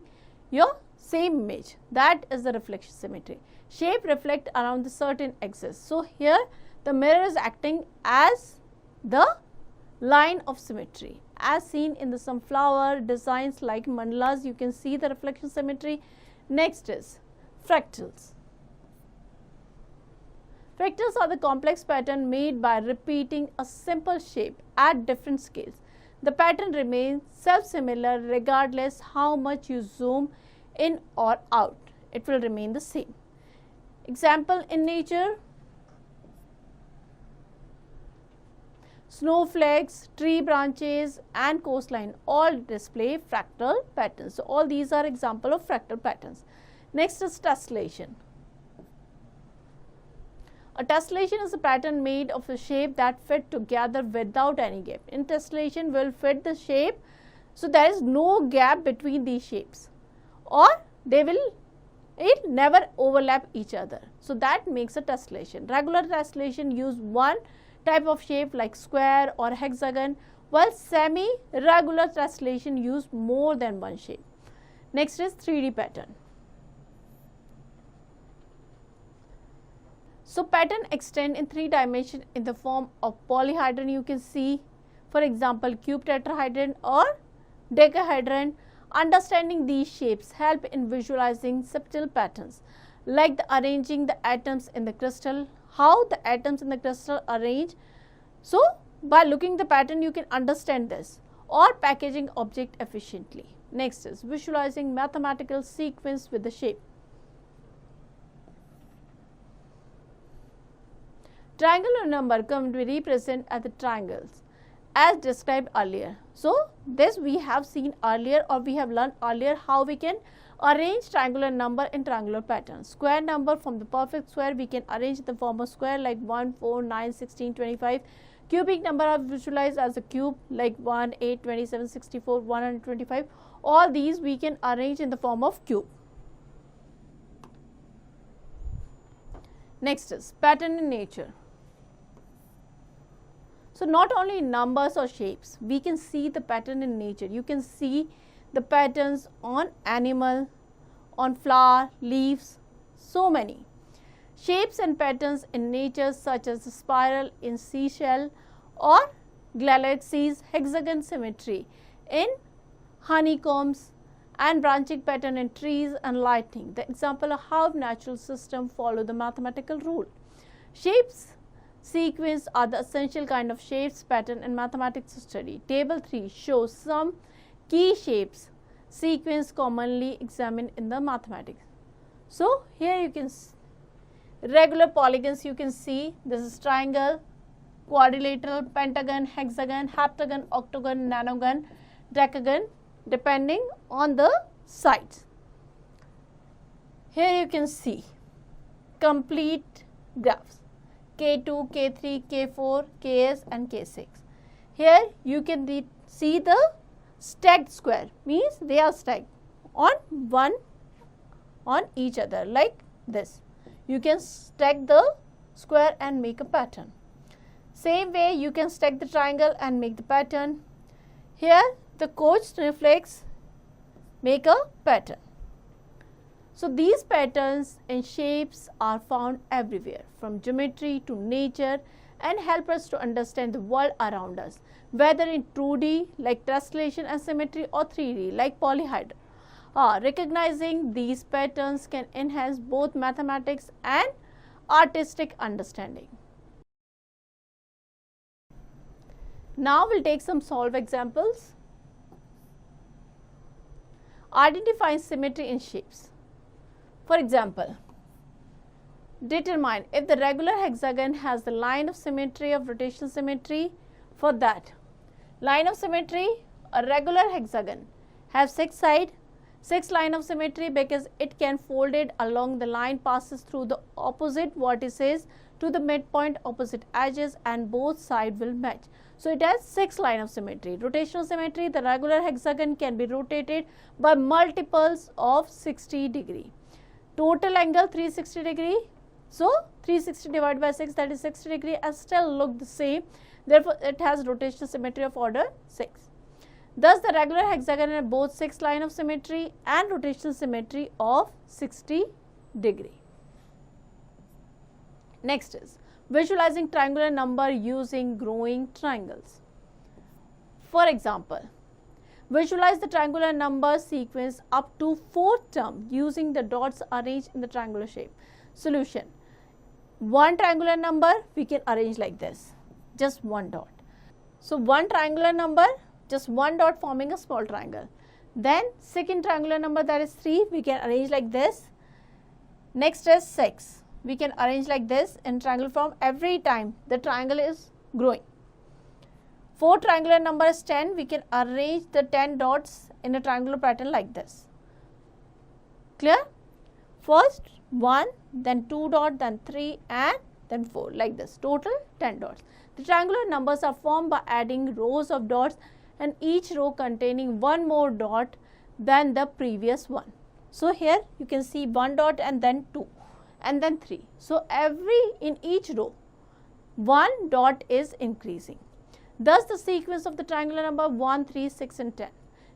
your same image. That is the reflection symmetry. Shape reflect around the certain axis. So, here the mirror is acting as the line of symmetry. As seen in the some flower designs like mandalas, you can see the reflection symmetry. Next is fractals. Fractals are the complex pattern made by repeating a simple shape at different scales. The pattern remains self-similar regardless how much you zoom in or out. It will remain the same. Example in nature: snowflakes, tree branches and coastline all display fractal patterns. So, all these are example of fractal patterns. Next is tessellation. A tessellation is a pattern made of a shape that fit together without any gap. In tessellation, will fit the shape, so there is no gap between these shapes, or it never overlap each other. So, that makes a tessellation. Regular tessellation use one type of shape like square or hexagon, while semi-regular tessellation use more than one shape. Next is 3D pattern. So, pattern extend in 3 dimensions in the form of polyhedron. You can see, for example, cube tetrahedron or decahedron. Understanding these shapes help in visualizing subtle patterns like the arranging the atoms in the crystal, how the atoms in the crystal arrange. So, by looking the pattern, you can understand this, or packaging object efficiently. Next is visualizing mathematical sequence with the shape. Triangular number can be represented as the triangles as described earlier. So, this we have seen earlier, or we have learned earlier how we can arrange triangular number in triangular pattern. Square number from the perfect square we can arrange in the form of square like 1, 4, 9, 16, 25. Cubic number are visualized as a cube like 1, 8, 27, 64, 125. All these we can arrange in the form of cube. Next is pattern in nature. So, not only numbers or shapes, we can see the pattern in nature. You can see the patterns on animal, on flower, leaves, so many. Shapes and patterns in nature such as the spiral in seashell or galaxies, hexagon symmetry in honeycombs and branching pattern in trees and lightning. The example of how natural systems follow the mathematical rule. Shapes sequence are the essential kind of shapes pattern in mathematics study. Table 3 shows some key shapes sequence commonly examined in the mathematics. So, here you can regular polygons, you can see this is triangle, quadrilateral, pentagon, hexagon, heptagon, octagon, nonagon, decagon, depending on the sides. Here you can see complete graphs K2, K3, K4, Ks and K6. Here you can see the stacked square, means they are stacked on one on each other like this. You can stack the square and make a pattern. Same way you can stack the triangle and make the pattern. Here the coach snowflakes make a pattern. So these patterns and shapes are found everywhere, from geometry to nature, and help us to understand the world around us, whether in 2D like tessellation and symmetry, or 3D like polyhedra. Recognizing these patterns can enhance both mathematics and artistic understanding. Now we'll take some solve examples. Identify symmetry in shapes. For example, determine if the regular hexagon has the line of symmetry of rotational symmetry. For that, line of symmetry, a regular hexagon have 6 sides, 6 line of symmetry because it can fold it along the line passes through the opposite vertices to the midpoint opposite edges and both sides will match. So it has 6 line of symmetry. Rotational symmetry, the regular hexagon can be rotated by multiples of 60 degree. Total angle 360 degree. So 360 divided by 6, that is 60 degree, and still look the same. Therefore, it has rotational symmetry of order 6. Thus, the regular hexagon has both 6 line of symmetry and rotational symmetry of 60 degree. Next is visualizing triangular number using growing triangles. For example, visualize the triangular number sequence up to 4th term using the dots arranged in the triangular shape. Solution: one triangular number we can arrange like this, just one dot. So one triangular number, just one dot forming a small triangle. Then second triangular number, that is 3, we can arrange like this. Next is 6. We can arrange like this in triangle form every time the triangle is growing. 4 triangular number is 10. We can arrange the 10 dots in a triangular pattern like this. Clear? First 1, then 2 dot, then 3 and then 4, like this. Total 10 dots. The triangular numbers are formed by adding rows of dots and each row containing one more dot than the previous one. So here you can see 1 dot and then 2 and then 3. So in each row 1 dot is increasing. Thus the sequence of the triangular number 1, 3, 6 and 10.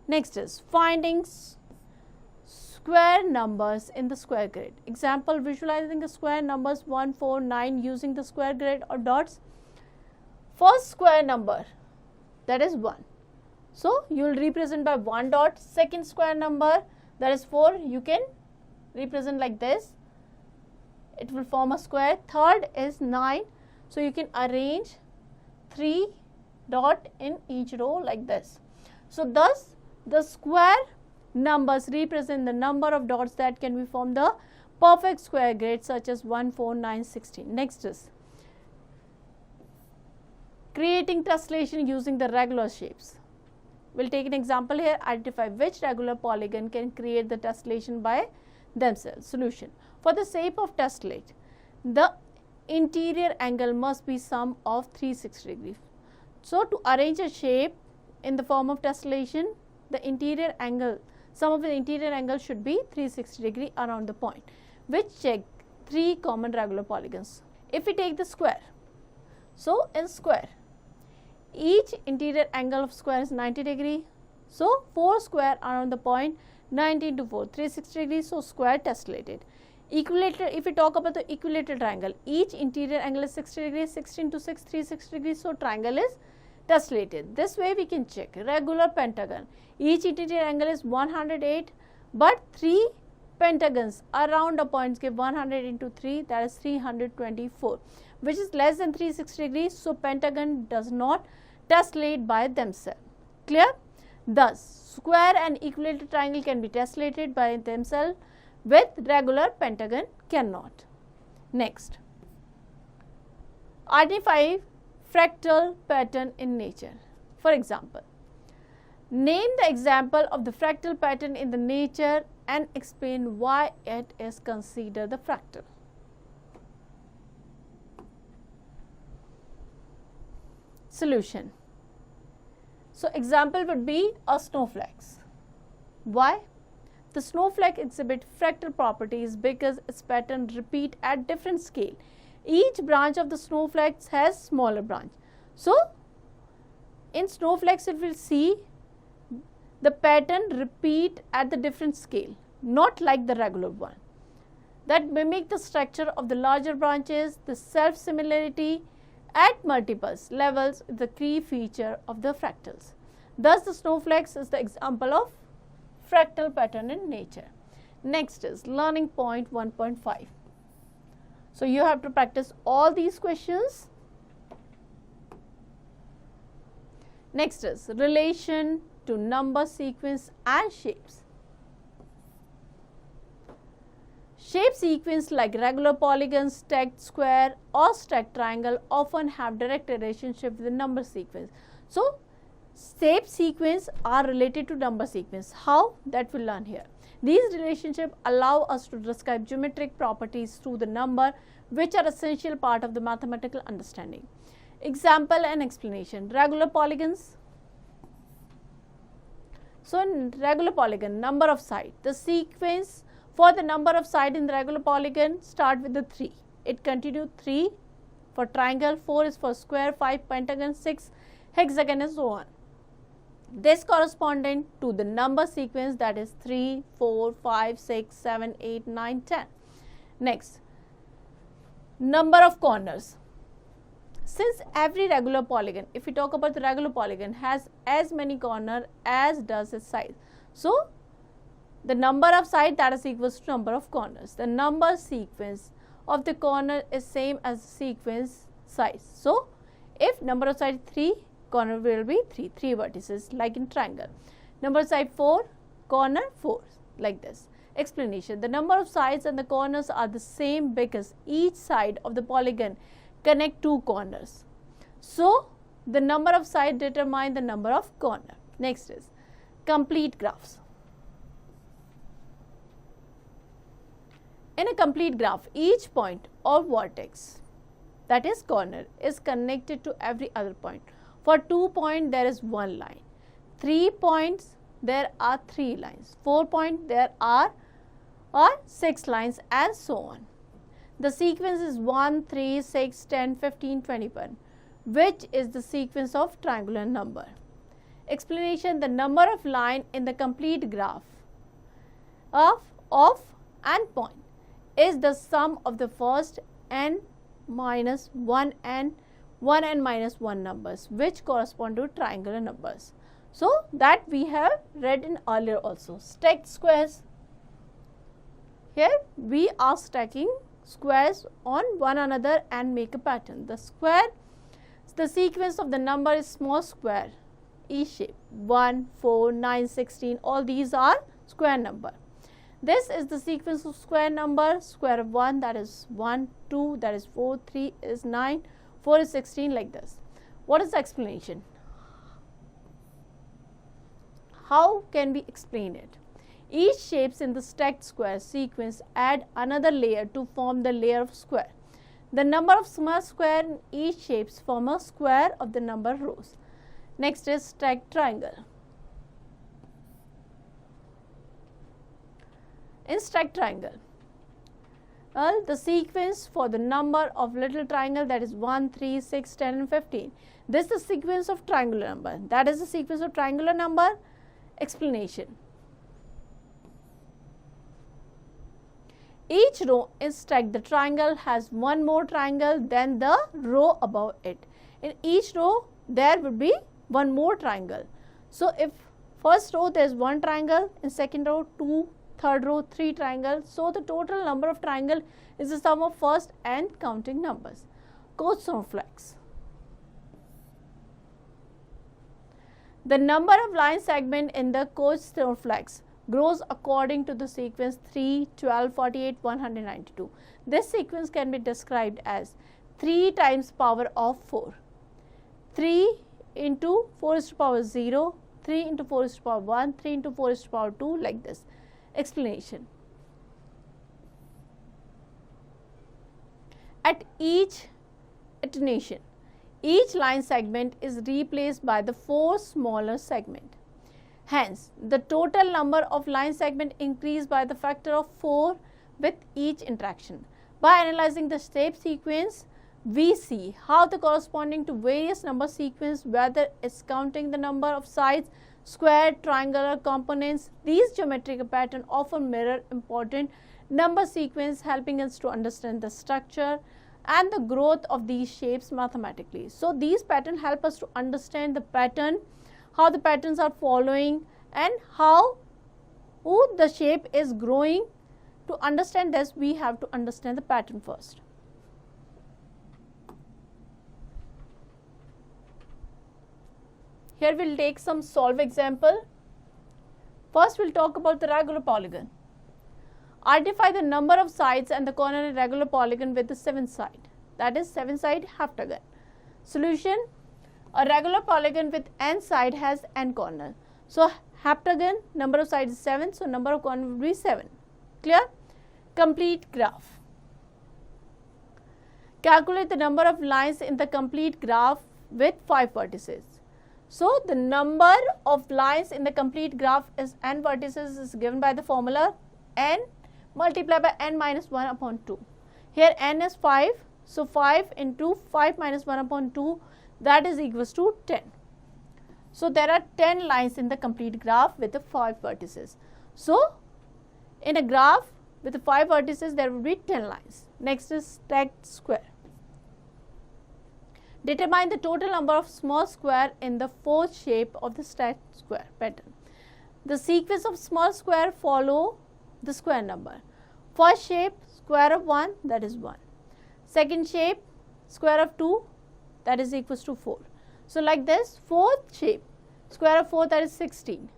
Next is finding square numbers in the square grid. Example, visualizing the square numbers 1, 4, 9 using the square grid or dots. First square number, that is 1. So you will represent by 1 dot. Second square number, that is 4, you can represent like this. It will form a square. Third is 9. So you can arrange 3 dot in each row like this. So thus the square numbers represent the number of dots that can be formed the perfect square grid, such as 1, 4, 9, 16. Next is creating tessellation using the regular shapes. We'll take an example here. Identify which regular polygon can create the tessellation by themselves. Solution: for the shape of tessellate, the interior angle must be sum of 360 degrees. So to arrange a shape in the form of tessellation, the interior angle, sum of the interior angle should be 360 degree around the point, which check 3 common regular polygons. If we take the square, so in square, each interior angle of square is 90 degree. So 4 square around the point, 90 into 4, 360 degrees. So square tessellated. Equilateral, if we talk about the equilateral triangle, each interior angle is 60 degrees, 60 into 6, 360 degrees. So triangle is tessellated. This way we can check. Regular pentagon, each interior angle is 108, but 3 pentagons around a point give 100 into 3, that is 324, which is less than 360 degrees. So pentagon does not tessellate by themselves. Clear? Thus square and equilateral triangle can be tessellated by themselves, with regular pentagon cannot. Next, identify fractal pattern in nature. For example, name the example of the fractal pattern in the nature and explain why it is considered the fractal. Solution: so example would be a snowflakes. Why? The snowflake exhibit fractal properties because its pattern repeat at different scale. Each branch of the snowflakes has smaller branch. So in snowflakes, if we see, the pattern repeat at the different scale, not like the regular one, that mimic the structure of the larger branches. The self-similarity at multiple levels is the key feature of the fractals. Thus, the snowflakes is the example of fractal pattern in nature. Next is learning point 1.5. So, you have to practice all these questions. Next is relation to number sequence and shapes. Shape sequence like regular polygon, stacked square or stacked triangle often have direct relationship with the number sequence. So, shape sequence are related to number sequence. How? That we'll learn here. These relationships allow us to describe geometric properties through the number, which are essential part of the mathematical understanding. Example and explanation. Regular polygons. So, in regular polygon, number of sides. The sequence for the number of sides in the regular polygon start with the 3. It continues 3 for triangle, 4 is for square, 5 pentagon, 6 hexagon and so on. This corresponding to the number sequence, that is 3, 4, 5, 6, 7, 8, 9, 10. Next, number of corners. Since every regular polygon, if we talk about the regular polygon, has as many corners as does its size. So, the number of sides, that is equals to number of corners. The number sequence of the corner is same as the sequence size. So, if number of sides 3, corner will be 3 vertices like in triangle. Number of side 4, corner 4 like this. Explanation. The number of sides and the corners are the same because each side of the polygon connect 2 corners. So, the number of sides determine the number of corner. Next is complete graphs. In a complete graph, each point or vertex, that is corner, is connected to every other point. For 2 points, there is 1 line. 3 points, there are 3 lines. 4 points, there are 6 lines and so on. The sequence is 1, 3, 6, 10, 15, 21, which is the sequence of triangular number. Explanation. The number of lines in the complete graph of n point is the sum of the first n minus 1 and 1 and minus 1 numbers, which correspond to triangular numbers. So, that we have read in earlier also. Stacked squares. Here we are stacking squares on one another and make a pattern. The square, the sequence of the number is small square, E shape, 1, 4, 9, 16, all these are square number. This is the sequence of square number, square of 1, that is 1, 2, that is 4, 3 is 9, 4 is 16, like this. What is the explanation? How can we explain it? Each shapes in the stacked square sequence add another layer to form the layer of square. The number of small square in each shapes form a square of the number of rows. Next is stacked triangle. In stacked triangle, the sequence for the number of little triangle, that is 1, 3, 6, 10 and 15. This is the sequence of triangular number. That is the sequence of triangular number. Explanation. Each row in stacked the triangle has one more triangle than the row above it. In each row there will be one more triangle. So, if first row there is one triangle, in second row 2, third row 3 triangles. So, the total number of triangle is the sum of first and counting numbers. Coach snowflakes. The number of line segment in the coach snowflakes grows according to the sequence 3, 12, 48, 192. This sequence can be described as 3 times power of 4. 3 into 4 is to power 0, 3 into 4 is to power 1, 3 into 4 is to power 2, like this. Explanation. At each iteration, each line segment is replaced by the 4 smaller segments. Hence, the total number of line segments increase by the factor of 4 with each interaction. By analyzing the shape sequence, we see how the corresponding to various number sequence, whether it's counting the number of sides, square, triangular components. These geometrical patterns often mirror important number sequence, helping us to understand the structure and the growth of these shapes mathematically. So these patterns help us to understand the pattern, how the patterns are following, and how the shape is growing. To understand this, we have to understand the pattern first. Here we will take some solve example. First we will talk about the regular polygon. Identify the number of sides and the corner in regular polygon with the 7th side, that is 7-side heptagon. Solution: a regular polygon with n side has n corner. So heptagon, number of sides is 7, so number of corner will be 7. Clear? Complete graph. Calculate the number of lines in the complete graph with 5 vertices. So the number of lines in the complete graph is n vertices is given by the formula n multiplied by n minus 1 upon 2. Here n is 5, so 5 into 5 minus 1 upon 2, that is equals to 10. So there are 10 lines in the complete graph with the 5 vertices. So in a graph with the 5 vertices, there will be 10 lines. Next is stacked square. Determine the total number of small square in the 4th shape of the stacked square pattern. The sequence of small square follow the square number. First shape, square of 1, that is 1. Second shape, square of 2, that is equals to 4. So like this, 4th shape, square of 4, that is 16.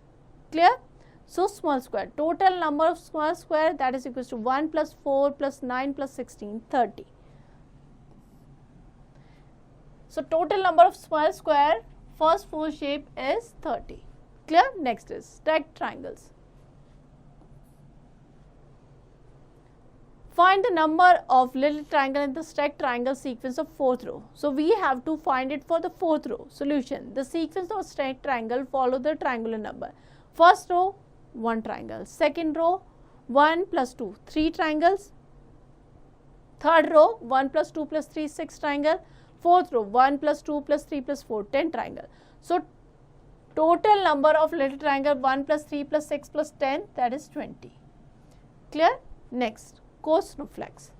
Clear? So small square, total number of small square, that is equals to 1 plus 4 plus 9 plus 16, 30. So total number of small square, first 4 shape is 30. Clear? Next is stacked triangles. Find the number of little triangle in the stacked triangle sequence of 4th row. So we have to find it for the 4th row. Solution: the sequence of stacked triangle follow the triangular number. First row, 1 triangle. Second row, 1 plus 2, 3 triangles. Third row, 1 plus 2 plus 3, 6 triangle. Fourth row, 1 plus 2 plus 3 plus 4, 10 triangle. So total number of little triangle 1 plus 3 plus 6 plus 10, that is 20. Clear? Next, cosnoflex.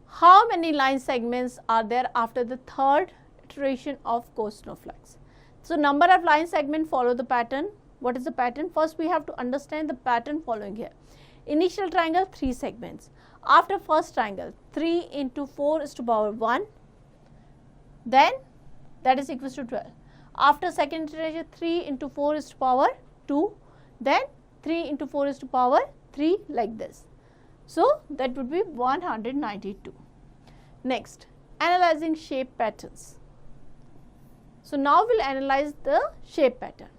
How many line segments are there after the 3rd iteration of cosnoflex? So number of line segments follow the pattern. What is the pattern? First we have to understand the pattern following here. Initial triangle, 3 segments. After first triangle, 3 into 4 is to power 1, then that is equals to 12. After second iteration, 3 into 4 is to power 2, then 3 into 4 is to power 3, like this. So that would be 192. Next, analyzing shape patterns. So now we will analyze the shape pattern.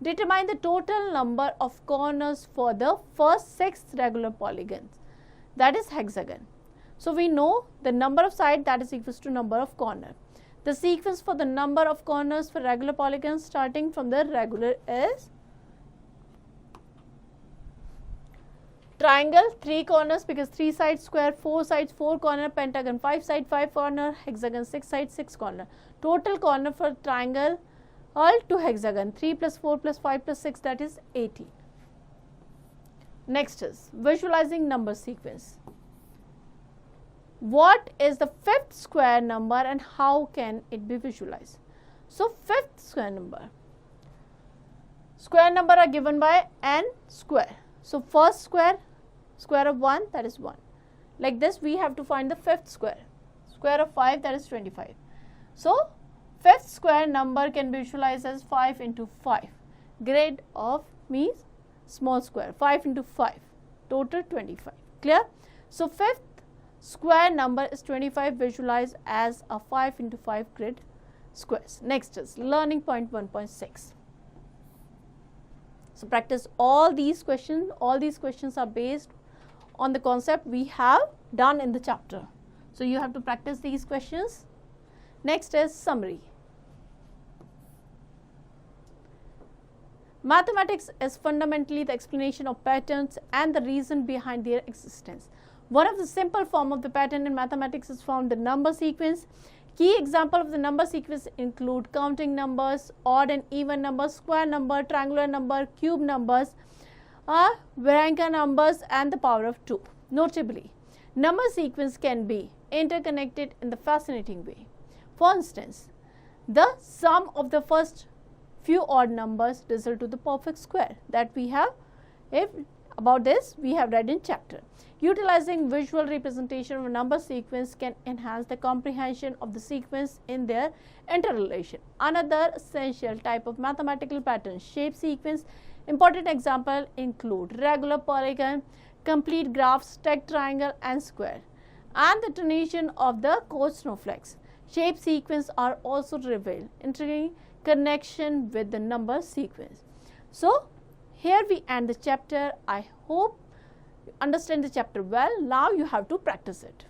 Determine the total number of corners for the first 6 regular polygons, that is hexagon. So we know the number of sides, that is equals to number of corner. The sequence for the number of corners for regular polygons starting from the regular is triangle, 3 corners because 3 sides square, 4 sides 4 corner, pentagon 5 side 5 corner, hexagon 6 side 6 corner. Total corner for triangle all to hexagon 3 plus 4 plus 5 plus 6, that is 18. Next is visualizing number sequence. What is the 5th square number and how can it be visualized? So 5th square number are given by n square. So first square, square of 1, that is 1. Like this we have to find the 5th square. Square of 5, that is 25. So 5th square number can be visualized as 5 into 5. Grade of means small square, 5 into 5, total 25. Clear? So 5th square number is 25, visualized as a 5 into 5 grid squares. Next is learning point 1.6. So practice all these questions. All these questions are based on the concept we have done in the chapter. So you have to practice these questions. Next is summary. Mathematics is fundamentally the explanation of patterns and the reason behind their existence. One of the simple form of the pattern in mathematics is found in the number sequence. Key example of the number sequence include counting numbers, odd and even numbers, square number, triangular number, cube numbers, Varanka numbers, and the power of 2. Notably, number sequence can be interconnected in the fascinating way. For instance, the sum of the first few odd numbers result to the perfect square that we have. About this we have read in chapter. Utilizing visual representation of a number sequence can enhance the comprehension of the sequence in their interrelation. Another essential type of mathematical pattern, shape sequence. Important examples include regular polygon, complete graph, stacked triangle, and square, and the donation of the coarse snowflakes. Shape sequence are also revealed in connection with the number sequence. So, here we end the chapter. I hope you understand the chapter well. Now you have to practice it.